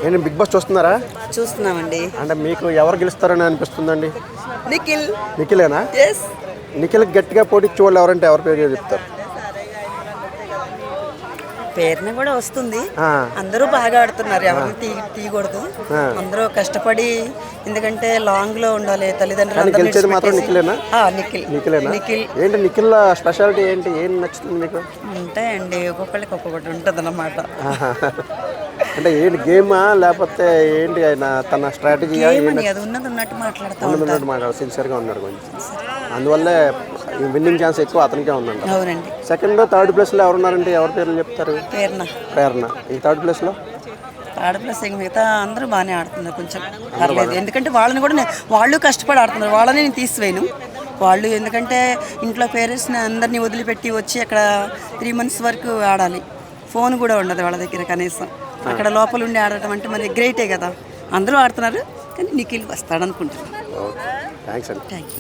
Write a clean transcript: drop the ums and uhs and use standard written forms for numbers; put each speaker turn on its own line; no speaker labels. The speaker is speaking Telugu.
ఏంటి బిగ్ బాస్ చూస్తున్నారా?
చూస్తున్నామండి.
అంటే మీకు ఎవరు గెలుస్తారని అనిపిస్తుందండి?
నిఖిల్.
నిఖిలేనా?
ఎస్.
నిఖిల్ గట్టిగా పోటీ చూడాలి ఎవరంటే ఎవరి పేరు చెప్తారు?
పేరున కూడా వస్తుంది. అందరూ బాగా ఆడుతున్నారు, ఎవరిని తీయకూడదు. అందరూ కష్టపడి, ఎందుకంటే లాంగ్ లో ఉండాలి తల్లిదండ్రులు.
గెలిచేది మాత్రం నిఖిలేనా?
నిఖిలేనా?
ఏంటి నిఖిల్ స్పెషాలిటీ ఏంటి, ఏం నచ్చుతుంది మీకు?
ఉంటాయండి, ఒక్కొక్కరికి ఒక్కొక్కటి ఉంటుంది అన్నమాట.
అంటే ఏంటి గేమా లేకపోతే ఏంటి ఆయన తన స్ట్రాటజీ?
అది ఉన్నది ఉన్నట్టు మాట్లాడుతూ
సిన్సియర్గా ఉన్నాడు కొంచెం, అందువల్లే విన్నింగ్ ఛాన్స్ ఎక్కువ అతనికే ఉందండి.
అవునండి.
సెకండ్ థర్డ్ ప్లేస్లో ఎవరున్నారంటే ఎవరి పేర్లు చెప్తారు? ప్రేరణ. ఈ థర్డ్ ప్లేస్లో
మిగతా అందరూ బాగానే ఆడుతున్నారు, కొంచెం పర్లేదు. ఎందుకంటే వాళ్ళని కూడా వాళ్ళు కష్టపడి ఆడుతున్నారు, వాళ్ళని నేను తీసివేయను. వాళ్ళు ఎందుకంటే ఇంట్లో పేరెంట్స్ని అందరినీ వదిలిపెట్టి వచ్చి అక్కడ 3 months వరకు ఆడాలి. ఫోన్ కూడా ఉండదు వాళ్ళ దగ్గర కనీసం. అక్కడ లోపల ఉండి ఆడటం అంటే మరి గ్రేటే కదా. అందరూ ఆడుతున్నారు, కానీ నిఖిల్ వస్తాడనుకుంటున్నాను.
థ్యాంక్స్ అండి.
Thank you.